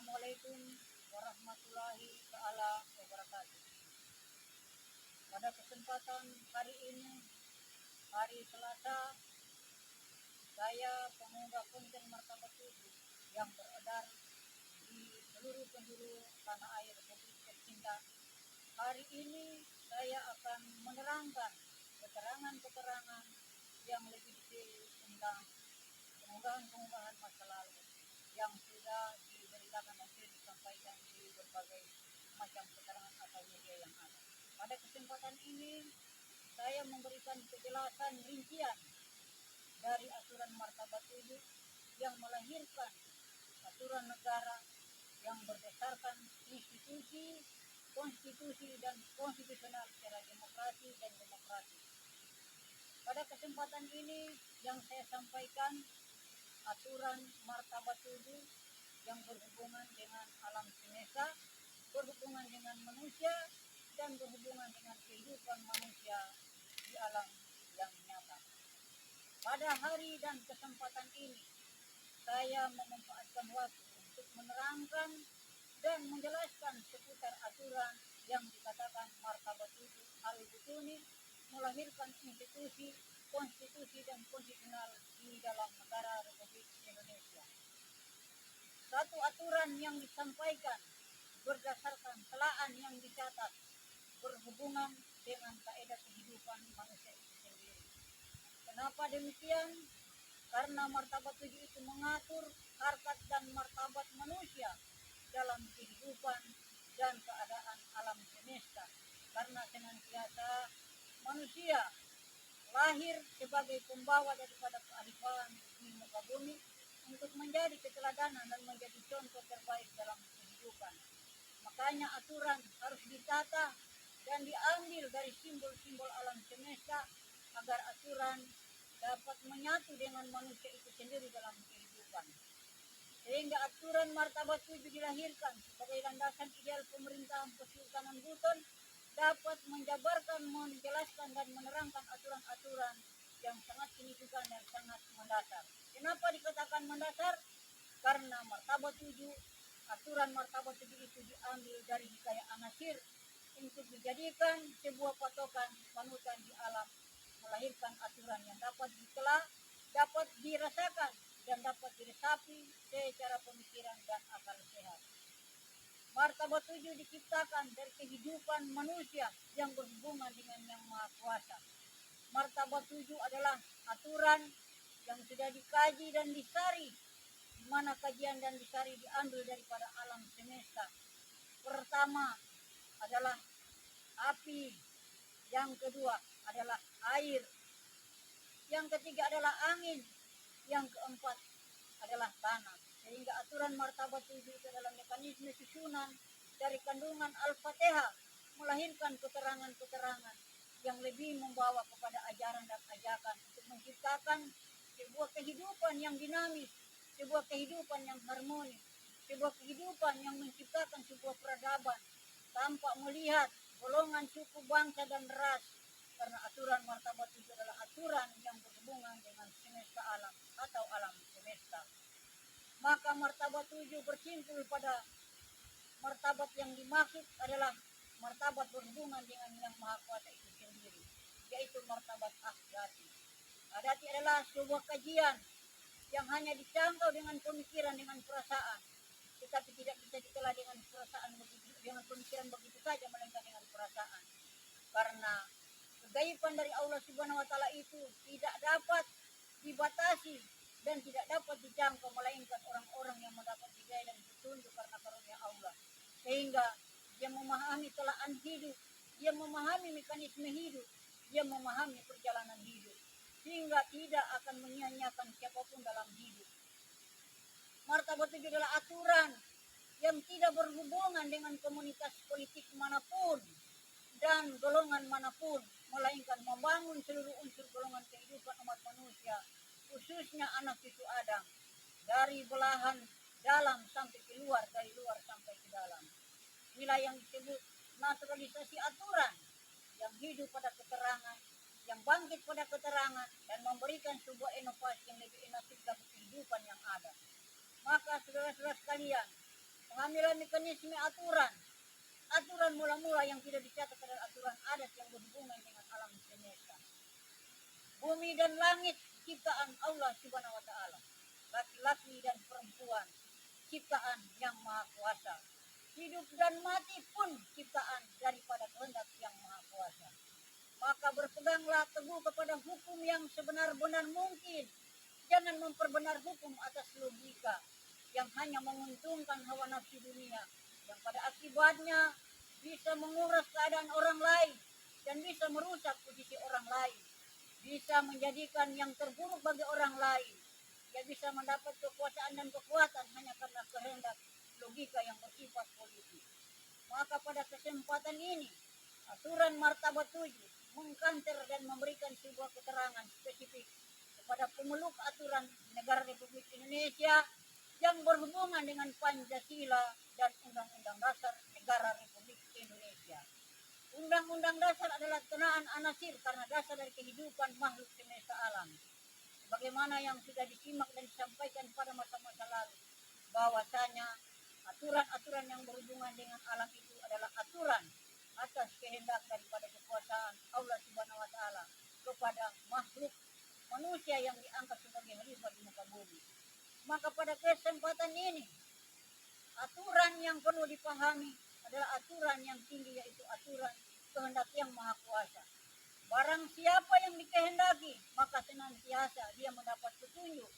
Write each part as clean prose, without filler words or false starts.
Assalamualaikum warahmatullahi taala wabarakatuh. Pada kesempatan hari ini, hari Selasa, saya pengunggah konten Martabat 7 yang beredar di seluruh penjuru tanah air Republik tercinta. Hari ini saya akan menerangkan keterangan-keterangan yang lebih detail tentang pengunggahan masa lalu yang sudah diberitakan dan sudah disampaikan di berbagai macam keterangan atau media yang ada. Pada kesempatan ini, saya memberikan kejelasan rincian dari aturan Martabat 7 yang melahirkan aturan negara yang berdasarkan institusi, konstitusi, dan konstitusional secara demokrasi dan demokratis. Pada kesempatan ini yang saya sampaikan aturan Martabat 7 yang berhubungan dengan alam semesta, berhubungan dengan manusia, dan berhubungan dengan kehidupan manusia di alam yang nyata. Pada hari dan kesempatan ini, saya memanfaatkan waktu untuk menerangkan dan menjelaskan seputar aturan yang dikatakan Martabat 7 Al-Butuni melahirkan institusi, konstitusi, dan konstitusional di dalam negara Republik Indonesia. Satu aturan yang disampaikan berdasarkan telaan yang dicatat berhubungan dengan kaidah kehidupan manusia itu sendiri. Kenapa demikian? Karena Martabat 7 itu mengatur harkat dan martabat manusia dalam kehidupan dan keadaan alam semesta. Karena senantiasa manusia lahir sebagai pembawa daripada kearifan di muka bumi untuk menjadi keteladanan dan menjadi contoh terbaik dalam kehidupan. Makanya aturan harus ditata dan diambil dari simbol-simbol alam semesta agar aturan dapat menyatu dengan manusia itu sendiri dalam kehidupan. Sehingga aturan Martabat 7 dilahirkan sebagai landasan ideal pemerintahan Kesultanan Buton dapat menjabarkan, menjelaskan, dan menerangkan aturan-aturan yang sangat signifikan dan sangat mendasar. Kenapa dikatakan mendasar? Karena Martabat 7, aturan Martabat 7 itu diambil dari hikayat An-Nasyr untuk dijadikan sebuah patokan panutan di alam, melahirkan aturan yang dapat ditelah, dapat dirasakan, dan dapat diresapi secara pemikiran dan akal sehat. Martabat 7 diciptakan dari kehidupan manusia yang berhubungan dengan Yang Maha Kuasa. Martabat 7 adalah aturan yang sudah dikaji dan disari, di mana kajian dan disari diambil daripada alam semesta. Pertama adalah api, yang kedua adalah air, yang ketiga adalah angin, yang keempat adalah tanah. Sehingga aturan Martabat 7 itu adalah mekanisme susunan dari kandungan Al-Fatihah melahirkan keterangan-keterangan yang lebih membawa kepada ajaran dan ajakan untuk menciptakan sebuah kehidupan yang dinamis, sebuah kehidupan yang harmoni, sebuah kehidupan yang menciptakan sebuah peradaban tanpa melihat golongan, suku, bangsa, dan ras. Karena aturan Martabat 7 adalah aturan yang berhubungan dengan semesta alam atau alam semesta. Maka Martabat 7 bersimpul pada martabat yang dimaksud adalah martabat berhubungan dengan Yang Maha Kuasa itu sendiri, yaitu martabat akhdati. Akhdati adalah sebuah kajian yang hanya dijangkau dengan pemikiran, dengan perasaan, tetapi tidak bisa ditelah dengan perasaan begitu, dengan pemikiran begitu saja, melainkan dengan perasaan. Karena kegaiban dari Allah Subhanahu wa taala itu tidak dapat dibatasi dan tidak dapat dijangkau, melainkan orang-orang yang mendapat hidayah dan petunjuk karena karunia Allah. Sehingga dia memahami telaan hidup, dia memahami mekanisme hidup, dia memahami perjalanan hidup, sehingga tidak akan menyia-nyiakan siapapun dalam hidup. Martabat 7 adalah aturan yang tidak berhubungan dengan komunitas politik manapun dan golongan manapun, melainkan membangun seluruh unsur golongan kehidupan umat manusia, khususnya anak cucu Adam, dari belahan dalam sampai keluar, dari luar sampai ke dalam. Inilah yang disebut naturalisasi aturan, yang hidup pada keterangan, yang bangkit pada keterangan, dan memberikan sebuah inovasi yang lebih inovatif dalam kehidupan yang ada. Maka saudara-saudara sekalian, pengambilan mekanisme aturan mula-mula yang tidak dicatat adalah aturan adat yang berhubungan dengan alam semesta. Bumi dan langit ciptaan Allah Subhanahu wa taala. Laki-laki dan perempuan ciptaan yang Maha Kuasa. Hidup dan mati pun ciptaan daripada kehendak yang Maha Kuasa. Maka berpeganglah teguh kepada hukum yang sebenar-benar mungkin. Jangan memperbenar hukum atas logika yang hanya menguntungkan hawa nafsu dunia, yang pada akibatnya bisa menguras keadaan orang lain dan bisa merusak posisi orang lain, bisa menjadikan yang terburuk bagi orang lain. Dia bisa mendapat kekuasaan dan kekuatan hanya karena kehendak logika yang bersifat politik. Maka pada kesempatan ini, aturan martabat 7 mengkanter dan memberikan sebuah keterangan spesifik kepada pemeluk aturan negara Republik Indonesia yang berhubungan dengan Pancasila dan Undang-Undang Dasar Negara Republik Indonesia. Undang-Undang Dasar adalah tenaan anasir karena dasar dari kehidupan makhluk semesta alam. Bagaimana yang sudah disimak dan disampaikan pada masa-masa lalu, bahwasanya aturan-aturan yang berhubungan dengan alam itu adalah aturan atas kehendak daripada kekuasaan Allah Subhanahu wa taala kepada makhluk manusia yang diangkat sebagai khalifah di muka bumi. Maka pada kesempatan ini, aturan yang perlu dipahami adalah aturan yang tinggi, yaitu aturan kehendak yang Maha Kuasa. Barang siapa yang dikehendaki, maka senantiasa dia mendapat petunjuk.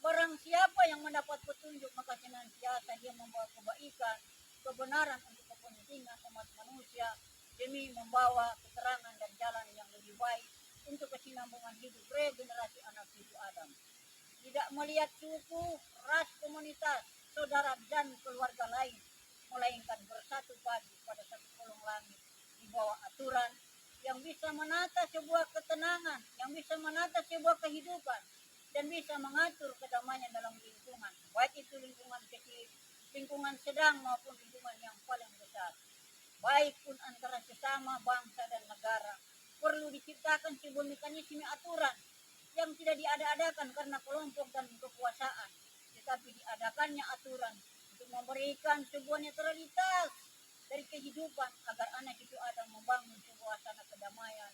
Barang siapa yang mendapat petunjuk, maka senantiasa dia membawa kebaikan, kebenaran untuk kepentingan umat manusia demi membawa keterangan dan jalan yang lebih baik untuk kesinambungan hidup regenerasi anak cucu Adam. Tidak melihat suku, ras, komunitas, saudara dan keluarga lain, melainkan bersatu padu pada satu kolong langit di bawah aturan yang bisa menata sebuah ketenangan, yang bisa menata sebuah kehidupan, dan bisa mengatur kedamaian dalam lingkungan, baik itu lingkungan kecil, lingkungan sedang maupun lingkungan yang paling besar. Baik pun antara sesama bangsa dan negara, perlu diciptakan sebuah mekanisme aturan yang tidak diada-adakan karena kelompok dan kekuasaan, tetapi diadakannya aturan untuk memberikan sebuah netralitas dari kehidupan agar anak itu ada membangun sebuah suasana kedamaian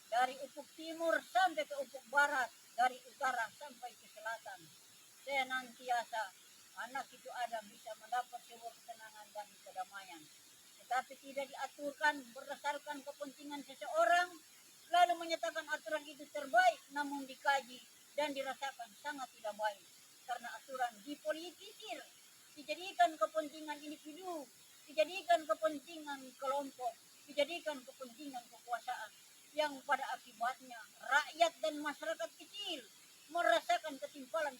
dari ufuk timur sampai ke ufuk barat, dari utara sampai ke selatan. Senantiasa anak itu ada bisa mendapat sebuah ketenangan dan kedamaian, tetapi tidak diaturkan berdasarkan kepentingan seseorang lalu menyatakan aturan itu terbaik, namun dikaji dan dirasakan sangat tidak baik karena aturan dipolitisir, dijadikan kepentingan individu, dijadikan kepentingan kelompok, dijadikan kepentingan kekuasaan, yang pada akibatnya rakyat dan masyarakat kecil merasakan ketimpangan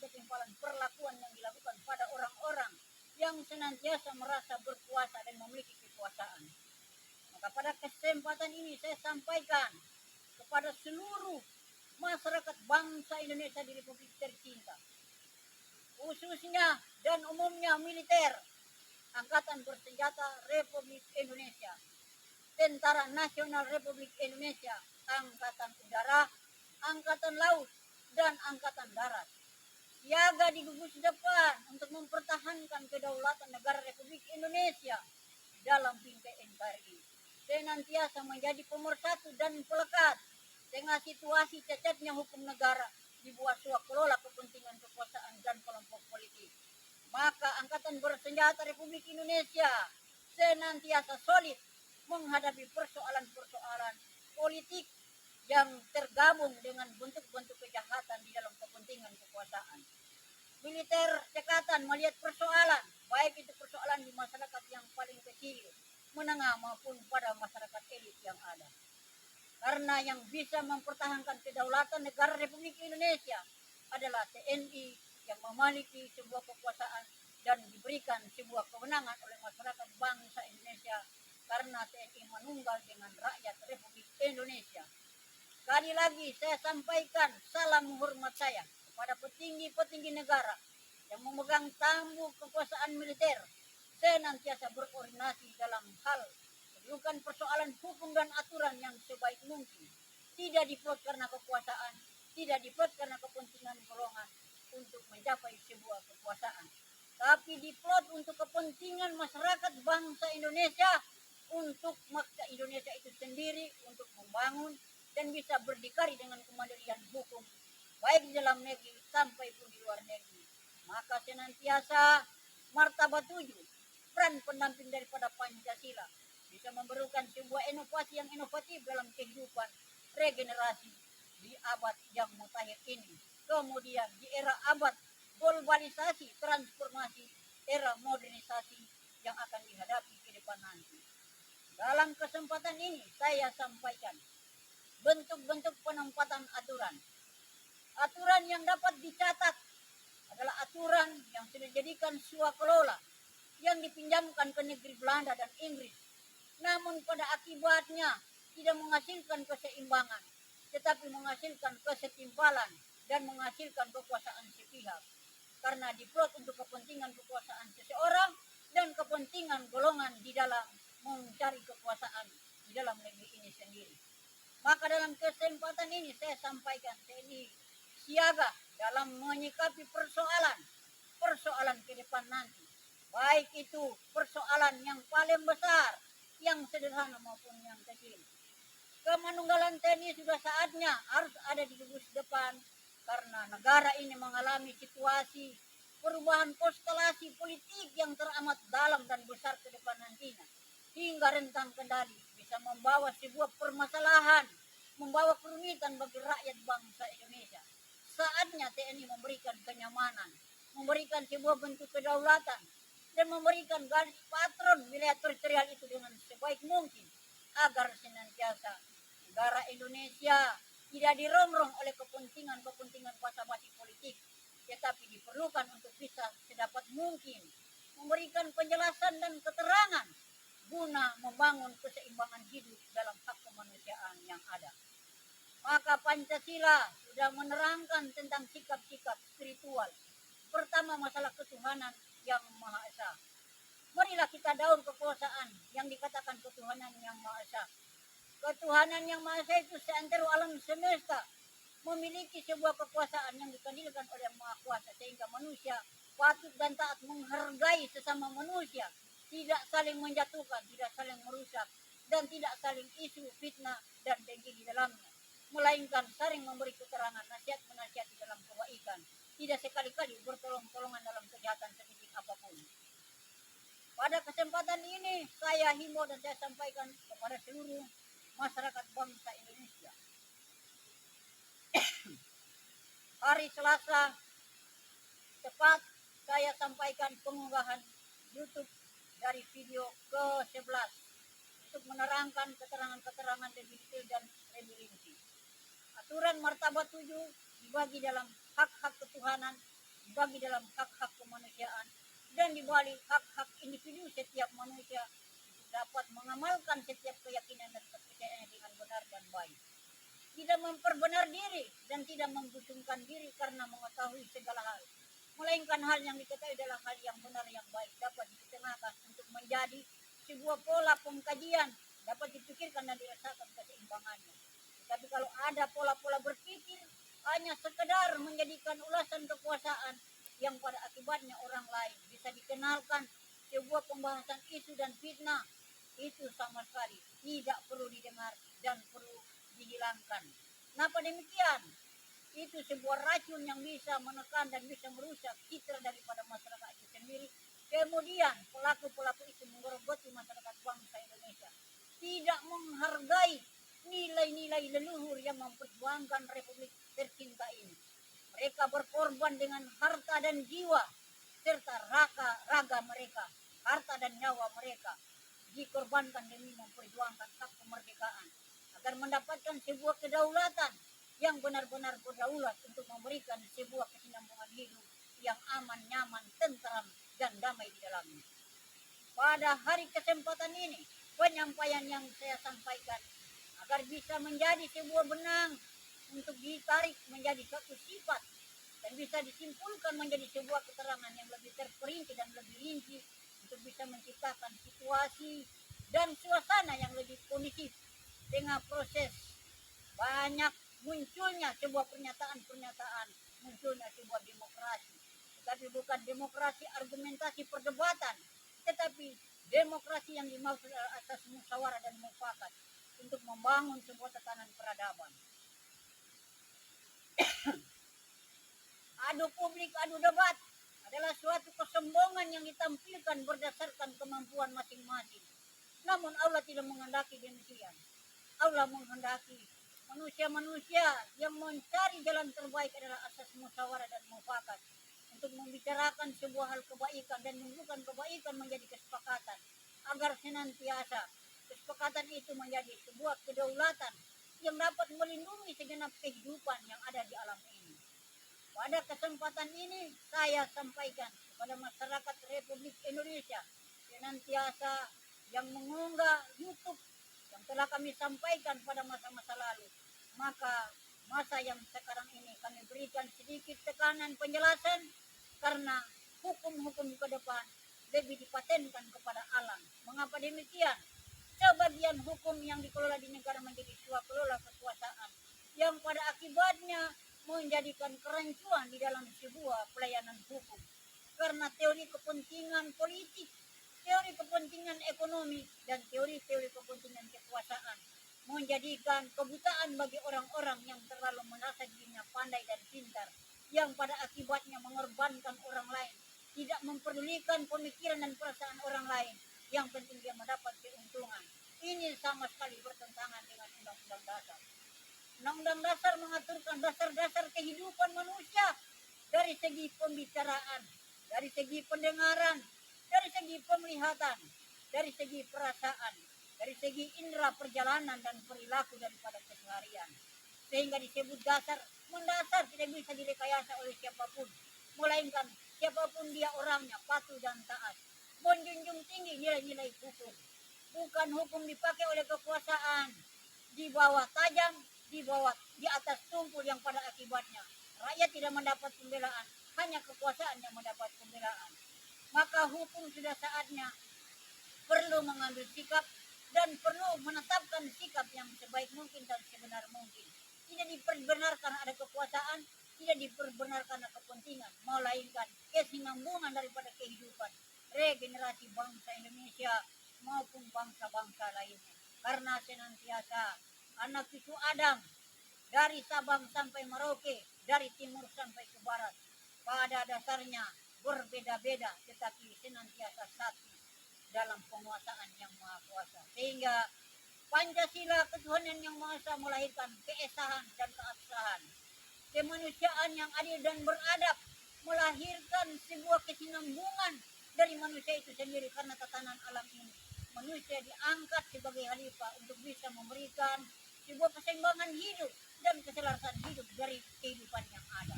perlakuan yang dilakukan pada orang-orang yang senantiasa merasa berkuasa dan memiliki kekuasaan. Maka pada kesempatan ini saya sampaikan kepada seluruh masyarakat bangsa Indonesia di Republik tercinta, khususnya dan umumnya militer, Angkatan Bersenjata Republik Indonesia, Tentara Nasional Republik Indonesia, Angkatan Udara, Angkatan Laut, dan Angkatan Darat, siaga di gugus depan untuk mempertahankan kedaulatan negara Republik Indonesia dalam bingkai NKRI, senantiasa menjadi pemersatu dan pelekat tengah situasi cacatnya hukum negara di bawah suap kelola kepentingan kekuasaan dan kelompok politik. Maka Angkatan Bersenjata Republik Indonesia senantiasa solid menghadapi persoalan-persoalan politik yang tergabung dengan bentuk-bentuk kejahatan di dalam kepentingan kekuasaan. Militer cekatan melihat persoalan, baik itu persoalan di masyarakat yang paling kecil, menengah maupun pada masyarakat elit yang ada. Karena yang bisa mempertahankan kedaulatan negara Republik Indonesia adalah TNI yang memiliki sebuah kekuasaan dan diberikan sebuah kewenangan oleh masyarakat bangsa Indonesia karena TNI menunggal dengan rakyat Republik Indonesia. Sekali lagi saya sampaikan salam hormat saya kepada petinggi-petinggi negara yang memegang tampuk kekuasaan militer, senantiasa berkoordinasi dalam hal bukan persoalan hukum dan aturan yang sebaik mungkin. Tidak dibuat karena kekuasaan, tidak dibuat karena kepentingan golongan untuk mencapai sebuah kekuasaan, tapi tetapi diplot untuk kepentingan masyarakat bangsa Indonesia, untuk maksa Indonesia itu sendiri untuk membangun dan bisa berdikari dengan kemandirian hukum baik di dalam negeri sampai pun di luar negeri. Maka senantiasa martabat 7 peran pendamping daripada Pancasila bisa memerlukan sebuah inovasi yang inovatif dalam kehidupan regenerasi di abad yang mutakhir ini. Kemudian di era abad globalisasi, transformasi, era modernisasi yang akan dihadapi ke depan nanti. Dalam kesempatan ini saya sampaikan bentuk-bentuk penempatan aturan. Aturan yang dapat dicatat adalah aturan yang sudah dijadikan swakelola yang dipinjamkan ke negeri Belanda dan Inggris. Namun pada akibatnya tidak menghasilkan keseimbangan, tetapi menghasilkan kesetimpalan dan menghasilkan kekuasaan sepihak. Karena diplot untuk kepentingan kekuasaan seseorang dan kepentingan golongan di dalam mencari kekuasaan di dalam negeri ini sendiri. Maka dalam kesempatan ini saya sampaikan TNI siaga dalam menyikapi persoalan ke depan nanti. Baik itu persoalan yang paling besar, yang sederhana maupun yang kecil. Kemanunggalan TNI sudah saatnya harus ada di gugus depan karena negara ini mengalami situasi perubahan konstelasi politik yang teramat dalam dan besar ke depan nantinya. Hingga rentang kendali bisa membawa sebuah permasalahan, membawa kerumitan bagi rakyat bangsa Indonesia. Saatnya TNI memberikan kenyamanan, memberikan sebuah bentuk kedaulatan, dan memberikan garis patron wilayah teritorial itu dengan sebaik mungkin agar senantiasa negara Indonesia tidak dirongrong oleh kepentingan basa-basi politik, tetapi diperlukan untuk bisa sedapat mungkin memberikan penjelasan dan keterangan guna membangun keseimbangan hidup dalam hak kemanusiaan yang ada. Maka Pancasila sudah menerangkan tentang sikap-sikap spiritual. Pertama, masalah ketuhanan yang Maha Esa. Marilah kita daur kekuasaan yang dikatakan ketuhanan yang Maha Esa. Ketuhanan yang Maha Esa itu seantero alam semesta memiliki sebuah kekuasaan yang dikendalikan oleh Yang Maha Kuasa, sehingga manusia patut dan taat menghargai sesama manusia, tidak saling menjatuhkan, tidak saling merusak, dan tidak saling isu, fitnah, dan dengki di dalamnya, melainkan saling memberi keterangan, nasihat menasihati dalam kebaikan, tidak sekali-kali bertolong-tolongan dalam kejahatan sedikit apapun. Pada kesempatan ini saya himbau dan saya sampaikan kepada seluruh masyarakat bangsa Indonesia. Hari Selasa tepat saya sampaikan pengunggahan YouTube dari video ke-11 untuk menerangkan keterangan-keterangan lebih detail dan lebih rinci. Aturan martabat 7 dibagi dalam hak-hak ketuhanan, dibagi dalam hak-hak kemanusiaan, dan dibalik hak-hak individu setiap manusia dapat mengamalkan setiap keyakinan dan kepercayaan dengan benar dan baik. Tidak memperbenar diri dan tidak menggusungkan diri karena mengetahui segala hal, melainkan hal yang diketahui adalah hal yang benar yang baik dapat ditengakan untuk menjadi sebuah pola pengkajian, dapat dipikirkan dan dirasakan keseimbangannya. Tapi kalau ada pola-pola berpikir hanya sekedar menjadikan ulasan kekuasaan yang pada akibatnya orang lain bisa dikenalkan sebuah pembahasan isu dan fitnah, itu sama sekali tidak perlu didengar dan perlu dihilangkan. Kenapa demikian? Itu sebuah racun yang bisa menekan dan bisa merusak citra daripada masyarakat itu sendiri. Kemudian pelaku-pelaku itu menggerogoti masyarakat bangsa Indonesia, tidak menghargai nilai-nilai leluhur yang memperjuangkan Republik tercinta ini. Mereka berkorban dengan harta dan jiwa serta raga mereka, harta dan nyawa mereka dikorbankan demi memperjuangkan hak kemerdekaan agar mendapatkan sebuah kedaulatan yang benar-benar berdaulat untuk memberikan sebuah kesinambungan hidup yang aman, nyaman, tentram, dan damai di dalamnya. Pada hari kesempatan ini, penyampaian yang saya sampaikan agar bisa menjadi sebuah benang untuk ditarik menjadi satu sifat dan bisa disimpulkan menjadi sebuah keterangan yang lebih terperinci dan lebih rinci untuk bisa menciptakan situasi dan suasana yang lebih kondusif dengan proses banyak munculnya sebuah pernyataan-pernyataan, munculnya sebuah demokrasi. tapi bukan demokrasi argumentasi perdebatan, tetapi demokrasi yang dimaksud atas musyawarah dan mufakat untuk membangun sebuah tatanan peradaban. Adu publik, adu debat adalah suatu kesombongan yang ditampilkan berdasarkan kemampuan masing-masing. Namun Allah tidak menghendaki demikian. Allah menghendaki manusia-manusia yang mencari jalan terbaik adalah asas musyawarah dan mufakat untuk membicarakan sebuah hal kebaikan dan menunjukkan kebaikan menjadi kesepakatan agar senantiasa kesepakatan itu menjadi sebuah kedaulatan yang dapat melindungi segenap kehidupan yang ada di alam ini. Pada kesempatan ini saya sampaikan kepada masyarakat Republik Indonesia senantiasa yang mengunggah YouTube yang telah kami sampaikan pada masa-masa lalu, maka masa yang sekarang ini kami berikan sedikit tekanan penjelasan karena hukum-hukum ke depan lebih dipatenkan kepada alam. Mengapa demikian? Sebagian hukum yang dikelola di negara menjadi kelola kekuasaan yang pada akibatnya menjadikan kerancuan di dalam sebuah pelayanan hukum karena teori kepentingan politik, teori kepentingan ekonomi, dan teori-teori kepentingan kekuasaan menjadikan kebutaan bagi orang-orang yang terlalu merasa dirinya pandai dan pintar, yang pada akibatnya mengorbankan orang lain, tidak memperdulikan pemikiran dan perasaan orang lain, yang penting dia mendapat keuntungan. Ini sama sekali bertentangan dengan Undang-Undang Dasar. Undang-Undang Dasar mengaturkan dasar-dasar kehidupan manusia dari segi pembicaraan, dari segi pendengaran, dari segi penglihatan, dari segi perasaan, dari segi indera perjalanan dan perilaku daripada keseharian. Sehingga disebut dasar, mendasar tidak bisa direkayasa oleh siapapun, melainkan siapapun dia orangnya patuh dan taat, menjunjung tinggi nilai-nilai hukum. Bukan hukum dipakai oleh kekuasaan, di bawah tajam, di atas tumpul yang pada akibatnya rakyat tidak mendapat pembelaan, hanya kekuasaan yang mendapat pembelaan. Maka hukum sudah saatnya perlu mengambil sikap dan perlu menetapkan sikap yang sebaik mungkin dan sebenar mungkin. Tidak diperbenarkan ada kekuasaan, tidak diperbenarkan ada kepentingan, melainkan kesinambungan daripada kehidupan regenerasi bangsa Indonesia maupun bangsa-bangsa lainnya. Karena senantiasa anak cucu Adam dari Sabang sampai Merauke, dari timur sampai ke barat, pada dasarnya berbeda-beda tetapi senantiasa satu dalam penguasaan yang maha kuasa. Sehingga Pancasila ketuhanan yang maha esa melahirkan keesahan dan keabsahan, kemanusiaan yang adil dan beradab, melahirkan sebuah kesinambungan dari manusia itu sendiri. Karena tatanan alam ini manusia diangkat sebagai khalifah untuk bisa memberikan sebuah keseimbangan hidup dan keselarasan hidup dari kehidupan yang ada.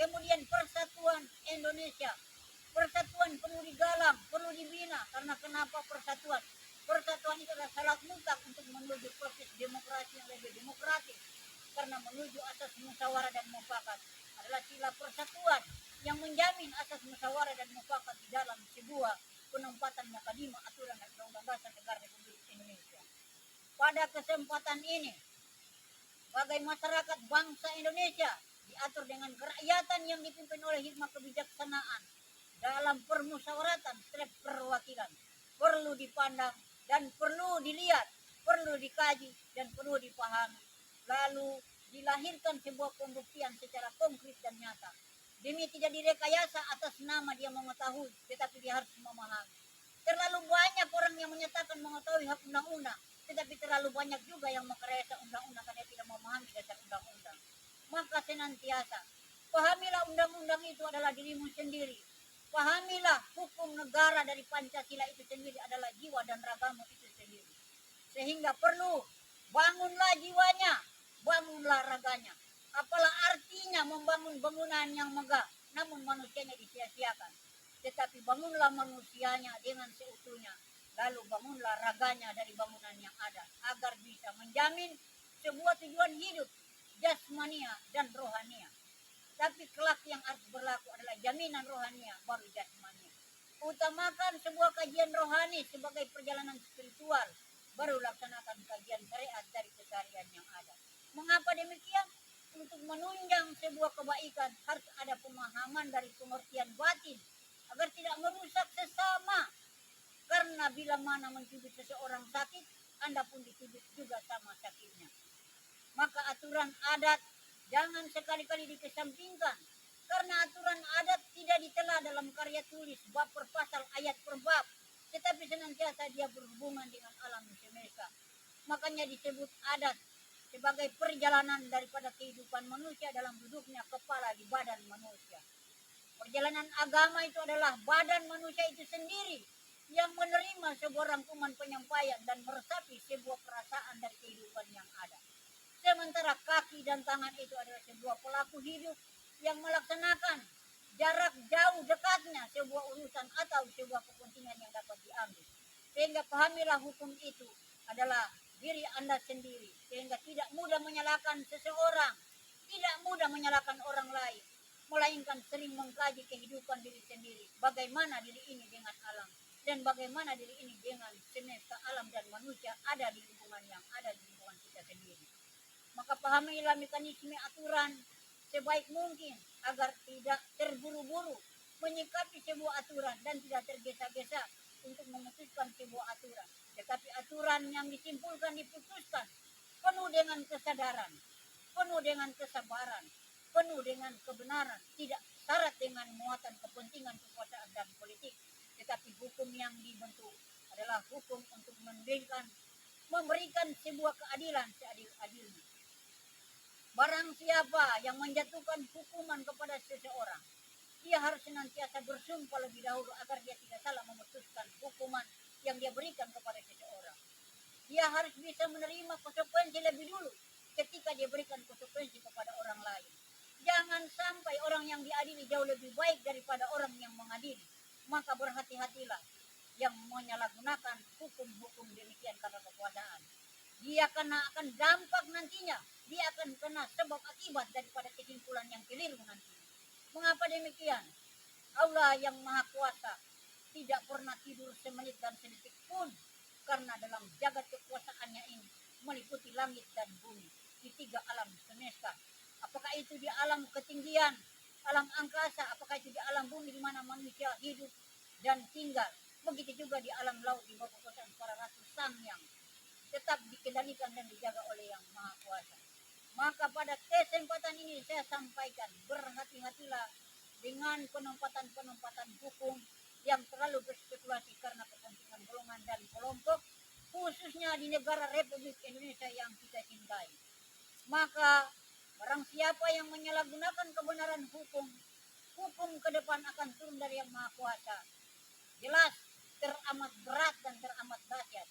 Kemudian persatuan Indonesia, persatuan perlu digalang, perlu dibina. Karena kenapa persatuan? Persatuan itu adalah syarat mutlak untuk menuju proses demokrasi yang lebih demokratis. Karena menuju asas musyawarah dan mufakat adalah sila persatuan yang menjamin asas musyawarah dan mufakat di dalam sebuah penempatan mukadimah aturan dan undang-undang dasar negara Republik Indonesia. Pada kesempatan ini, sebagai masyarakat bangsa Indonesia diatur dengan kerakyatan yang dipimpin oleh hikmah kebijaksanaan dalam permusyawaratan setiap perwakilan perlu dipandang dan perlu dilihat, perlu dikaji dan perlu dipahami. Lalu dilahirkan sebuah pembuktian secara konkret dan nyata. Demi tidak direkayasa atas nama dia mengetahui, tetapi dia harus memahami. Terlalu banyak orang yang menyatakan mengetahui hak undang-undang, tetapi terlalu banyak juga yang mengrekayasa undang-undang karena tidak memahami dasar undang-undang. Maka senantiasa pahamilah undang-undang itu adalah dirimu sendiri. Pahamilah hukum negara dari Pancasila itu sendiri adalah jiwa dan ragamu itu sendiri. Sehingga perlu bangunlah jiwanya, bangunlah raganya. Apalah artinya membangun bangunan yang megah, namun manusianya disia-siakan. Tetapi bangunlah manusianya dengan seutuhnya, lalu bangunlah raganya dari bangunan yang ada, agar bisa menjamin sebuah tujuan hidup, jasmania dan rohania. Tapi kelak yang harus berlaku adalah jaminan rohania baru jasmania. Utamakan sebuah kajian rohani sebagai perjalanan spiritual, baru laksanakan kajian syariat dari keseharian yang ada. Mengapa demikian? untuk menunjang sebuah kebaikan harus ada pemahaman dari pengertian batin agar tidak merusak sesama. Karena bila mana mencubit seseorang sakit, Anda pun dicubit juga sama sakitnya. Maka aturan adat jangan sekali-kali dikesampingkan. Karena aturan adat tidak ditela dalam karya tulis bab per pasal ayat per bab, tetapi senantiasa dia berhubungan dengan alam semesta. Makanya disebut adat sebagai perjalanan daripada kehidupan manusia dalam duduknya kepala di badan manusia. Perjalanan agama itu adalah badan manusia itu sendiri yang menerima sebuah rangkuman penyampaian dan meresapi sebuah perasaan dari kehidupan yang ada. Sementara kaki dan tangan itu adalah sebuah pelaku hidup yang melaksanakan jarak jauh dekatnya sebuah urusan atau sebuah kepentingan yang dapat diambil. Sehingga pahamilah hukum itu adalah diri Anda sendiri. Sehingga tidak mudah menyalahkan seseorang, tidak mudah menyalahkan orang lain, melainkan sering mengkaji kehidupan diri sendiri. Bagaimana diri ini dengan alam, dan bagaimana diri ini dengan semesta alam dan manusia ada di lingkungan yang ada di lingkungan kita sendiri. Maka pahamilah mekanisme aturan sebaik mungkin agar tidak terburu-buru menyikapi sebuah aturan dan tidak tergesa-gesa untuk memutuskan sebuah aturan. Tetapi aturan yang disimpulkan diputuskan penuh dengan kesadaran, penuh dengan kesabaran, penuh dengan kebenaran, tidak syarat dengan muatan kepentingan kekuasaan dan politik. Tetapi hukum yang dibentuk adalah hukum untuk memberikan sebuah keadilan seadil-adilnya. Barang siapa yang menjatuhkan hukuman kepada seseorang, dia harus senantiasa bersumpah lebih dahulu agar dia tidak salah memutuskan hukuman yang dia berikan kepada seseorang. Dia harus bisa menerima konsekuensi lebih dulu ketika dia berikan konsekuensi kepada orang lain. Jangan sampai orang yang diadili jauh lebih baik daripada orang yang mengadili. Maka berhati-hatilah yang menyalahgunakan hukum-hukum demikian karena kekuasaan. Dia akan dampak nantinya, dia akan kena sebab akibat daripada kesimpulan yang keliru nanti. Mengapa demikian? Allah yang Maha Kuasa tidak pernah tidur semenit dan sedetik pun, karena dalam jagat kekuasaannya ini meliputi langit dan bumi di tiga alam semesta. Apakah itu di alam ketinggian, alam angkasa, apakah itu di alam bumi di mana manusia hidup dan tinggal. Begitu juga di alam laut di bawah kekuasaan para ratu Sangyang, tetap dikendalikan dan dijaga oleh Yang Maha Kuasa. Maka pada kesempatan ini saya sampaikan, berhati-hatilah dengan penempatan-penempatan hukum yang terlalu berspekulasi karena kepentingan golongan dan kelompok, khususnya di negara Republik Indonesia yang kita cintai. Maka barang siapa yang menyalahgunakan kebenaran hukum, hukum ke depan akan turun dari Yang Maha Kuasa. Jelas teramat berat dan teramat dahsyat.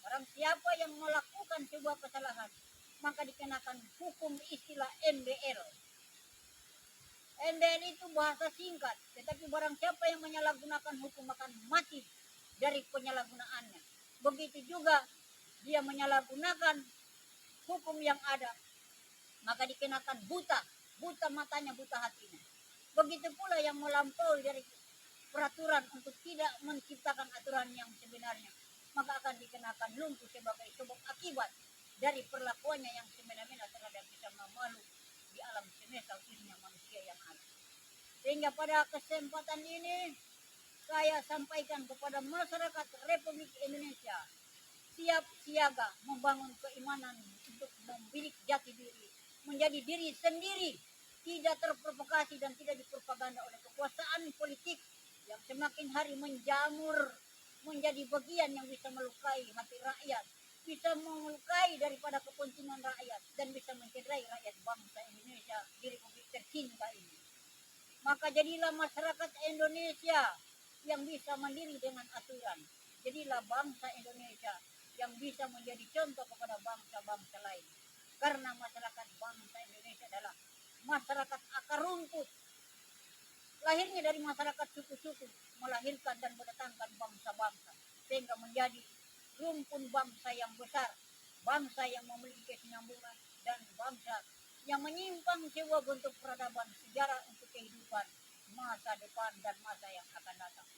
Barang siapa yang melakukan sebuah kesalahan, maka dikenakan hukum istilah MBL. MBL itu bahasa singkat, tetapi barang siapa yang menyalahgunakan hukum akan mati dari penyalahgunaannya. Begitu juga dia menyalahgunakan hukum yang ada, maka dikenakan buta matanya, buta hatinya. Begitu pula yang melampaui dari peraturan untuk tidak menciptakan aturan yang sebenarnya, maka akan dikenakan lumpuh sebagai sebab akibat dari perlakuannya yang semena-mena terhadap sesama makhluk di alam semesta, khususnya manusia yang ada. Sehingga pada kesempatan ini saya sampaikan kepada masyarakat Republik Indonesia, siap siaga membangun keimanan untuk membidik jati diri, menjadi diri sendiri, tidak terprovokasi dan tidak dipropaganda oleh kekuasaan politik yang semakin hari menjamur menjadi bagian yang bisa melukai hati rakyat, bisa melukai daripada kepentingan rakyat, dan bisa mencederai rakyat bangsa Indonesia di Republik tercinta ini. Maka jadilah masyarakat Indonesia yang bisa mandiri dengan aturan. Jadilah bangsa Indonesia yang bisa menjadi contoh kepada bangsa-bangsa lain. Karena masyarakat bangsa Indonesia adalah masyarakat akar rumput. Lahirnya dari masyarakat suku-suku, melahirkan dan mendatangkan bangsa-bangsa, sehingga menjadi rumpun bangsa yang besar, bangsa yang memiliki kesinambungan, dan bangsa yang menyimpang sebuah bentuk peradaban sejarah untuk kehidupan masa depan dan masa yang akan datang.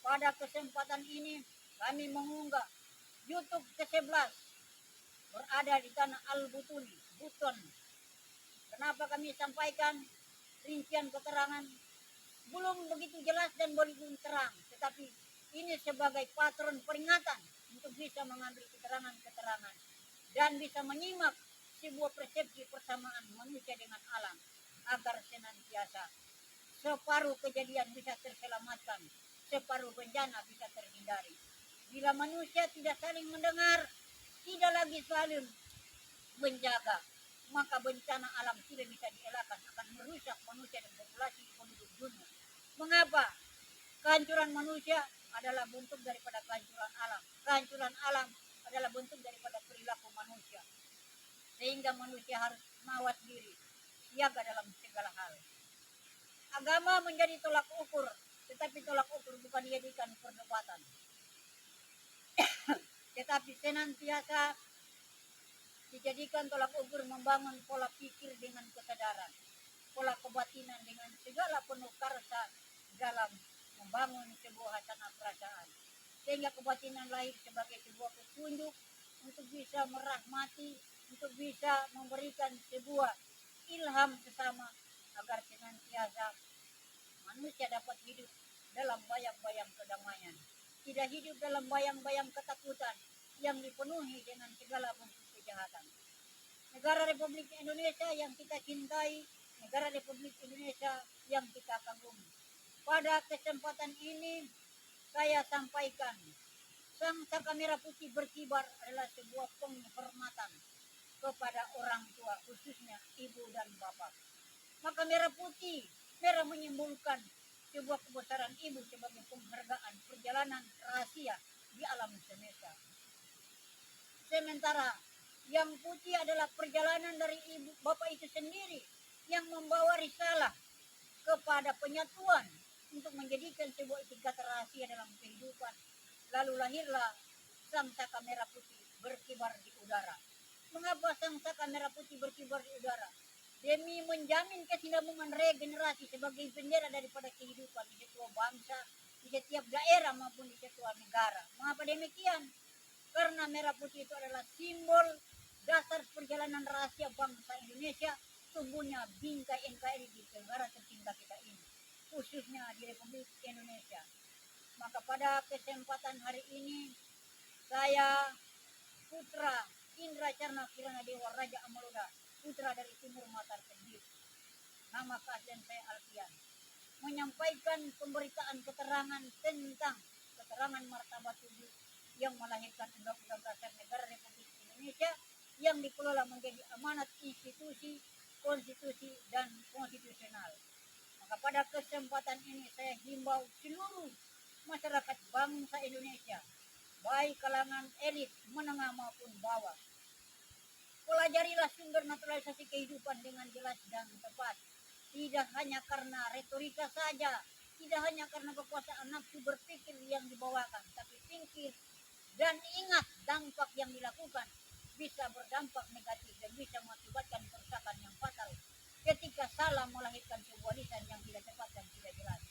Pada kesempatan ini kami mengunggah YouTube ke-11 berada di tanah Al-Butuni, Buton, Kenapa kami sampaikan rincian keterangan belum begitu jelas dan belum terang, tetapi ini sebagai patron peringatan untuk bisa mengambil keterangan-keterangan dan bisa menyimak sebuah persepsi persamaan manusia dengan alam agar senantiasa separuh kejadian bisa terselamatkan, separuh bencana bisa terhindari. Bila manusia tidak saling mendengar, tidak lagi saling menjaga, maka bencana alam tidak bisa dielakkan, akan merusak manusia dan populasi penduduk dunia. Mengapa? Kehancuran manusia adalah bentuk daripada kehancuran alam. Kehancuran alam adalah bentuk daripada perilaku manusia. Sehingga manusia harus mawas diri, siaga dalam segala hal. Agama menjadi tolak ukur, tetapi tolak ukur bukan dijadikan perdebatan. Tetapi senantiasa dijadikan tolak ukur membangun pola pikir dengan kesadaran, pola kebatinan dengan segala penuh karsa dalam membangun sebuah hasanah perasaan, sehingga kebatinan lahir sebagai sebuah petunjuk untuk bisa merahmati, untuk bisa memberikan sebuah ilham sesama agar senantiasa manusia dapat hidup dalam bayang-bayang kedamaian, tidak hidup dalam bayang-bayang ketakutan yang dipenuhi dengan segala bentuk kejahatan. Negara Republik Indonesia yang kita cintai, negara Republik Indonesia yang kita kagumi. Pada kesempatan ini saya sampaikan, sang saka merah putih berkibar adalah sebuah penghormatan kepada orang tua, khususnya ibu dan bapak. Maka merah putih, merah menyimbolkan sebuah kebesaran ibu sebagai penghargaan perjalanan rahasia di alam semesta. Sementara yang putih adalah perjalanan dari ibu bapak itu sendiri yang membawa risalah kepada penyatuan untuk menjadikan sebuah etikat rahasia dalam kehidupan. Lalu lahirlah sang saka merah putih berkibar di udara. Mengapa sang saka merah putih berkibar di udara? Demi menjamin kesinambungan regenerasi sebagai bendera daripada kehidupan di setiap bangsa, di setiap daerah maupun di setiap negara. Mengapa demikian? Karena merah putih itu adalah simbol dasar perjalanan rahasia bangsa Indonesia, tumbuhnya bingkai NKRI di negara tercinta kita ini, khususnya di Republik Indonesia. Maka pada kesempatan hari ini, saya putra Indra Carna Kirana Dewa Raja Amaloda, putra dari Timur Matar Kediri, nama keaslian saya Alfian, menyampaikan pemberitaan keterangan tentang keterangan martabat tubuh yang melahirkan Undang-Undang Dasar Negara Republik Indonesia yang dikelola menjadi amanat institusi, konstitusi, dan konstitusional. Maka pada kesempatan ini saya himbau seluruh masyarakat bangsa Indonesia, baik kalangan elit, menengah maupun bawah, pelajarilah sumber naturalisasi kehidupan dengan jelas dan tepat. Tidak hanya karena retorika saja, tidak hanya karena kekuasaan nafsu berpikir yang dibawakan, tapi pikir dan ingat dampak yang dilakukan bisa berdampak negatif dan bisa mengakibatkan kerusakan yang fatal ketika salah melahirkan sebuah lisan yang tidak tepat dan tidak jelas.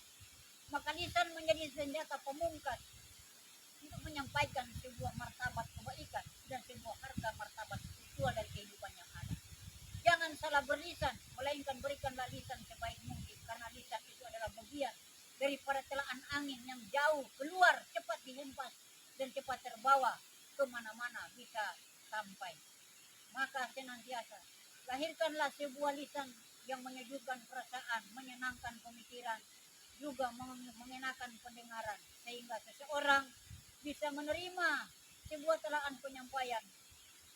Maka lisan menjadi senjata pemungkas untuk menyampaikan sebuah martabat kebaikan dan sebuah harga martabat spiritual dari kehidupan yang ada. Jangan salah berlisan, melainkan berikanlah lisan sebaik mungkin, karena lisan itu adalah bagian daripada telaan angin yang jauh keluar, cepat dihempas dan cepat terbawa kemana-mana bisa sampai. Maka senantiasa lahirkanlah sebuah lisan yang menyejukkan perasaan, menyenangkan pemikiran, juga mengenakan pendengaran, sehingga seseorang bisa menerima sebuah telaan penyampaian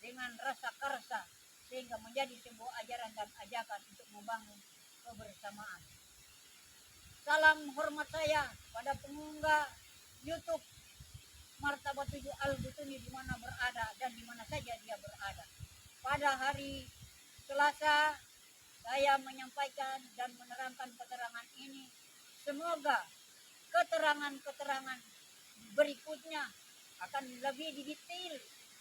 dengan rasa karsa, sehingga menjadi sebuah ajaran dan ajakan untuk membangun kebersamaan. Salam hormat saya pada pengunggah YouTube Martabat 7 Al-Butuni di mana berada dan di mana saja dia berada. Pada hari Selasa saya menyampaikan dan menerangkan keterangan ini. Semoga keterangan-keterangan berikutnya akan lebih didetail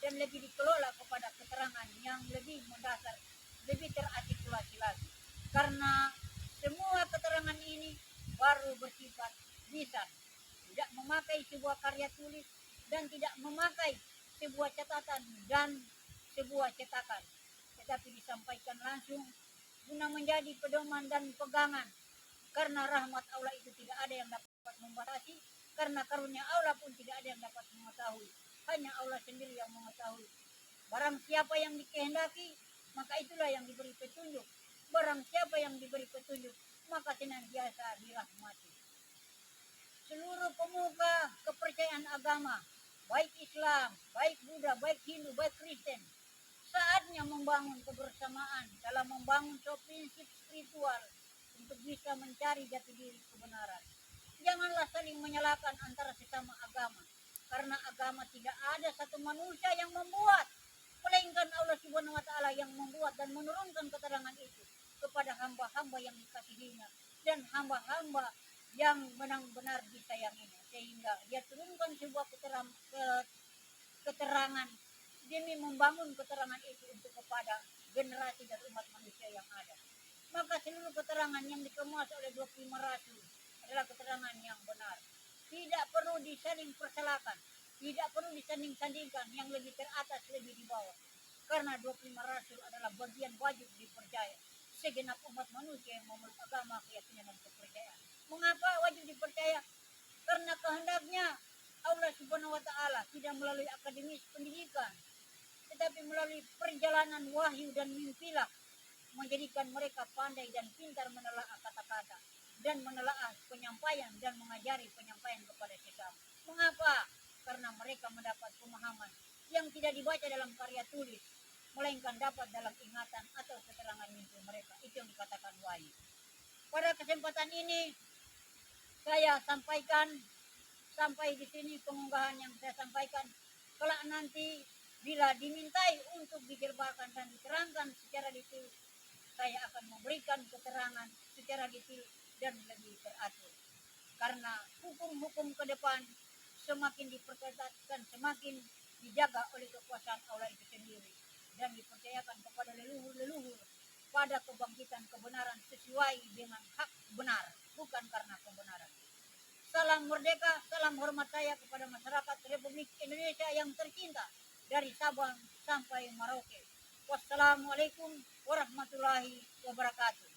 dan lebih dikelola kepada keterangan yang lebih mendasar, lebih terartikulasi lagi. Karena semua keterangan ini baru bersifat lisan, tidak memakai sebuah karya tulis dan tidak memakai sebuah catatan dan sebuah cetakan, tetapi disampaikan langsung guna menjadi pedoman dan pegangan. Karena rahmat Allah itu tidak ada yang dapat membatasi, karena karunia Allah pun tidak ada yang dapat mengetahui. Hanya Allah sendiri yang mengetahui. Barang siapa yang dikehendaki, maka itulah yang diberi petunjuk. Barang siapa yang diberi petunjuk, maka senantiasa dirahmati. Seluruh pemuka kepercayaan agama, baik Islam, baik Buddha, baik Hindu, baik Kristen, saatnya membangun kebersamaan dalam membangun suatu prinsip spiritual untuk bisa mencari jati diri kebenaran. Janganlah saling menyalahkan antara sesama agama, karena agama tidak ada satu manusia yang membuat, melainkan Allah Subhanahu wa taala yang membuat dan menurunkan keterangan itu kepada hamba-hamba yang dikasihinya dan hamba-hamba yang benar-benar disayanginya, sehingga dia turunkan sebuah keterangan demi membangun keterangan itu untuk kepada generasi dan umat manusia yang ada. Maka seluruh keterangan yang dikemas oleh 25 rasul adalah keterangan yang benar. Tidak perlu disaling persalahkan, tidak perlu disanding-sandingkan yang lebih teratas lebih di bawah. Karena 25 rasul adalah bagian wajib dipercaya segenap umat manusia yang memeluk agama, keyakinan dan kepercayaan. Mengapa wajib dipercaya? Karena kehendaknya Allah Subhanahu wa taala tidak melalui akademis pendidikan, tetapi melalui perjalanan wahyu dan mimpilah menjadikan mereka pandai dan pintar menelaah kata-kata dan menelaah penyampaian dan mengajari penyampaian kepada sesama. Mengapa? Karena mereka mendapat pemahaman yang tidak dibaca dalam karya tulis, melainkan dapat dalam ingatan atau keterangan mimpi mereka. Itu yang dikatakan wahyu. Pada kesempatan ini saya sampaikan sampai di sini pengunggahan yang saya sampaikan. Kelak nanti bila dimintai untuk dijelaskan dan diterangkan secara detail, saya akan memberikan keterangan secara detail dan lebih teratur. Karena hukum-hukum ke depan semakin diperketatkan, semakin dijaga oleh kekuasaan Allah itu sendiri dan dipercayakan kepada leluhur-leluhur pada kebangkitan kebenaran sesuai dengan hak benar, bukan karena kebenaran. Salam merdeka, salam hormat saya kepada masyarakat Republik Indonesia yang tercinta dari Sabang sampai Merauke. Wassalamualaikum warahmatullahi wabarakatuh.